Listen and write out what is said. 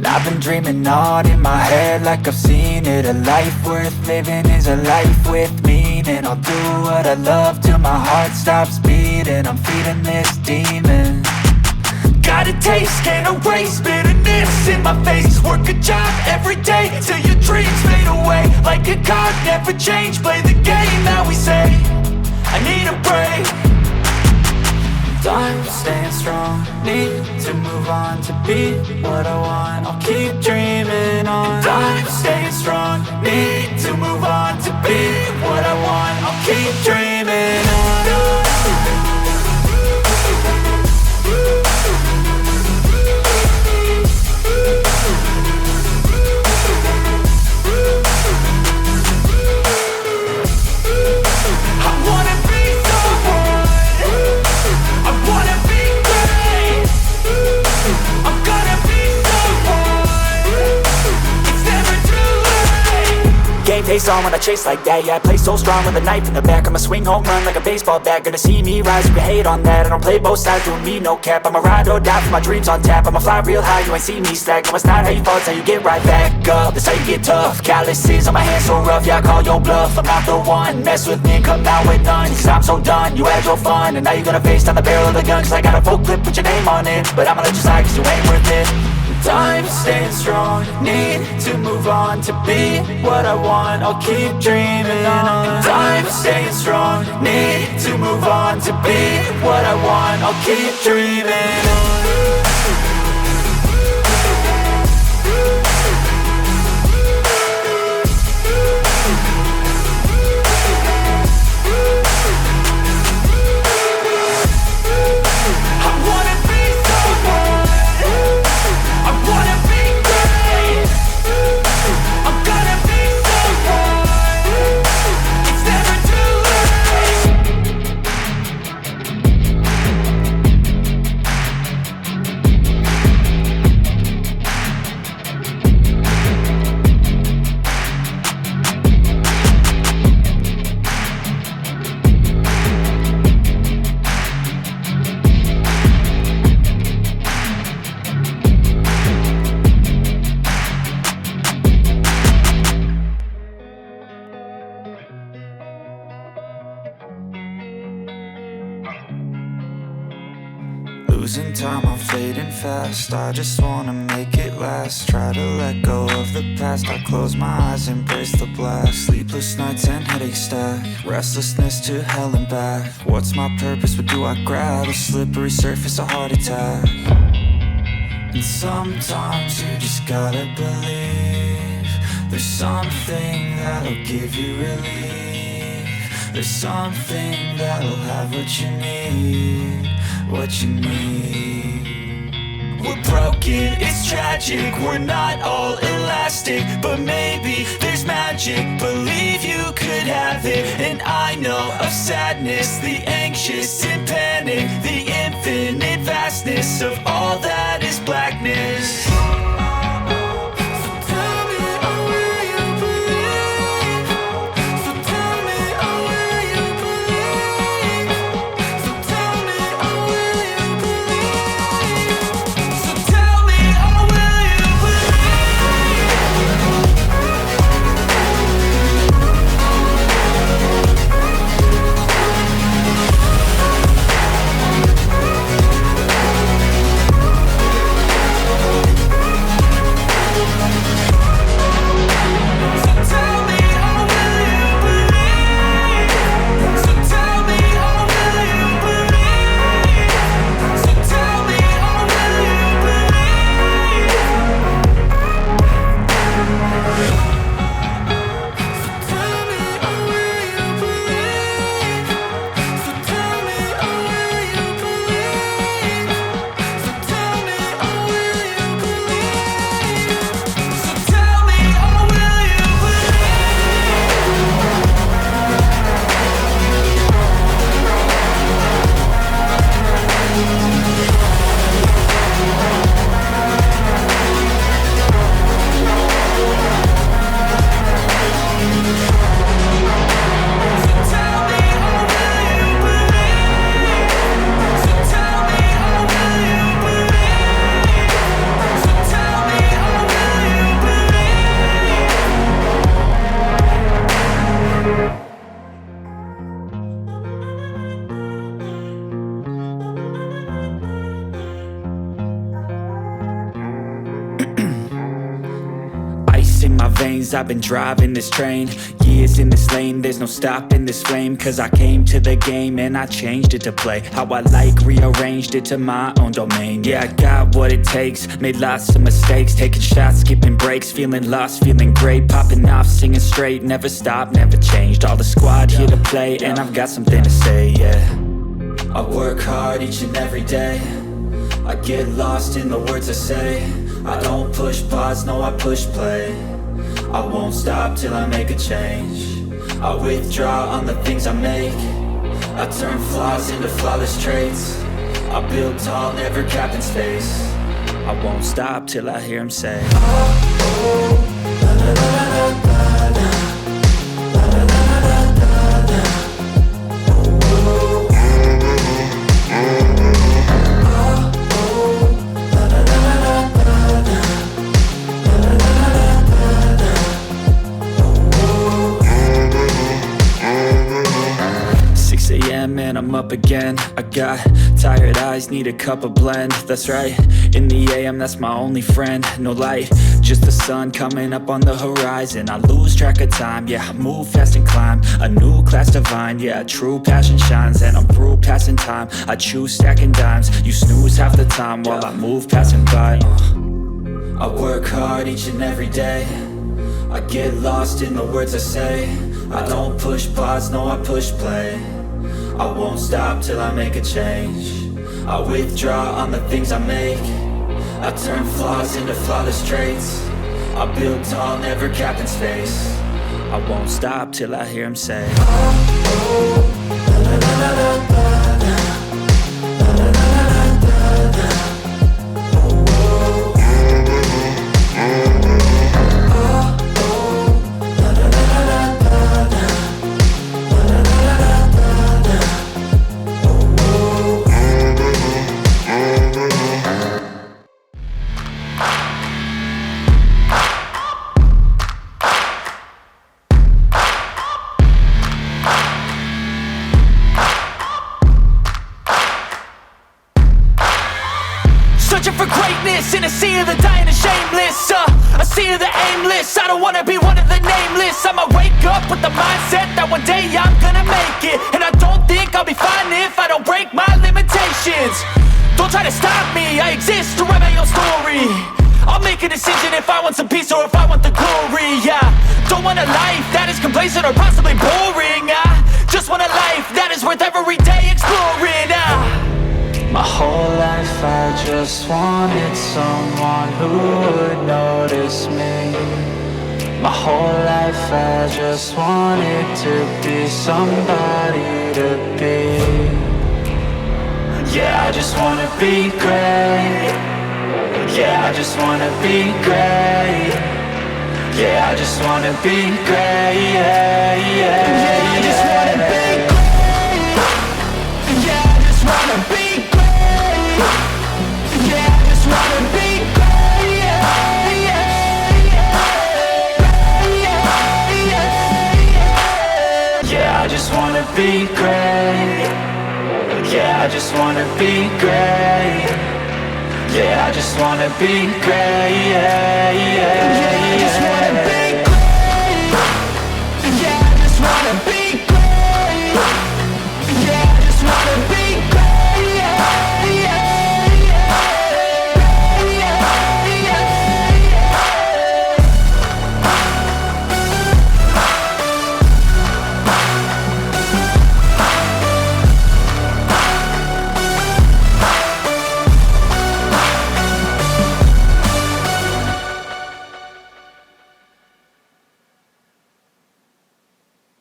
I've been dreaming on in my head like I've seen it. A life worth living is a life with meaning. I'll do what I love till my heart stops beating. I'm feeding this demon. Got a taste, can't erase bitterness in my face. Work a job every day till your dreams fade away. Like a card, never change, play the game that we say. I need a break. I'm staying strong, need to move on to be what I want. I'll keep dreaming on. I'm staying strong, need to move on to be what I want. I'll keep dreaming on. Game face on when I chase like that. Yeah, I play so strong with a knife in the back. I'ma swing home run like a baseball bat. Gonna see me rise, you can hate on that. I don't play both sides, doing me no cap. I'ma ride or die for my dreams on tap. I'ma fly real high, you ain't see me slack. No, it's not how you fall, it's how you get right back up. That's how you get tough. Calluses on my hands so rough, yeah, I call your bluff. I'm not the one, mess with me and come out with none. Cause I'm so done, you had your fun. And now you're gonna face down the barrel of the gun. Cause I got a full clip, put your name on it. But I'ma let you slide cause you ain't worth it. I'm staying strong, need to move on to be what I want. I'll keep dreaming on. I'm staying strong, need to move on to be what I want. I'll keep dreaming on. Losing time, I'm fading fast. I just wanna make it last. Try to let go of the past. I close my eyes, embrace the blast. Sleepless nights and headaches stack. Restlessness to hell and back. What's my purpose, what do I grab? A slippery surface, a heart attack. And sometimes you just gotta believe there's something that'll give you relief. There's something that'll have what you need. What you need. We're broken, it's tragic. We're not all elastic, but maybe there's magic. Believe you could have it. And I know of sadness, the anxious and panic, the infinite vastness of all that is blackness. veins, I've been driving this train. Years in this lane, there's no stopping this flame. Cause I came to the game and I changed it to play how I like, rearranged it to my own domain. Yeah, I got what it takes, made lots of mistakes, taking shots, skipping breaks, feeling lost, feeling great, popping off, singing straight, never stopped, never changed. All the squad here to play, and I've got something to say, yeah. I work hard each and every day, I get lost in the words I say. I don't push pause, no, I push play. I won't stop till I make a change. I withdraw on the things I make. I turn flaws into flawless traits. I build tall, never capped in space. I won't stop till I hear him say, oh, oh, la, la, la, la, la, la, la, la, la, la, la, la. And I'm up again. I got tired eyes, need a cup of blend. That's right, in the AM, that's my only friend. No light, just the sun coming up on the horizon. I lose track of time, yeah, I move fast and climb a new class divine, yeah, true passion shines. And I'm through passing time, I choose stacking dimes. You snooze half the time while I move passing by. I work hard each and every day, I get lost in the words I say. I don't push pause, no, I push play. I won't stop till I make a change. I withdraw on the things I make. I turn flaws into flawless traits. I build tall, never capped in space. I won't stop till I hear him say, oh, oh, la, la, la, la, la, la, la, la, la, la, la, la. Searching for greatness in a sea of the dying and shameless, a sea of the aimless. I don't wanna be one of the nameless. I'ma wake up with the mindset that one day I'm gonna make it. And I don't think I'll be fine if I don't break my limitations. Don't try to stop me, I exist to write my own story. I'll make a decision if I want some peace or if I want the glory, yeah. Don't want a life that is complacent or possibly boring. I just want a life that is worth every day exploring. My whole life I just wanted someone who would notice me. My whole life I just wanted to be somebody to be. Yeah, I just wanna be great. Yeah, I just wanna be great. Yeah, I just wanna be great. Yeah, yeah, yeah, I just wanna be great. Yeah, I just wanna be great. Yeah, I just wanna be great. Yeah, yeah, yeah. Yeah, I just wanna be great. Yeah, I just wanna be great. Yeah, I just wanna be great. Yeah, yeah, yeah.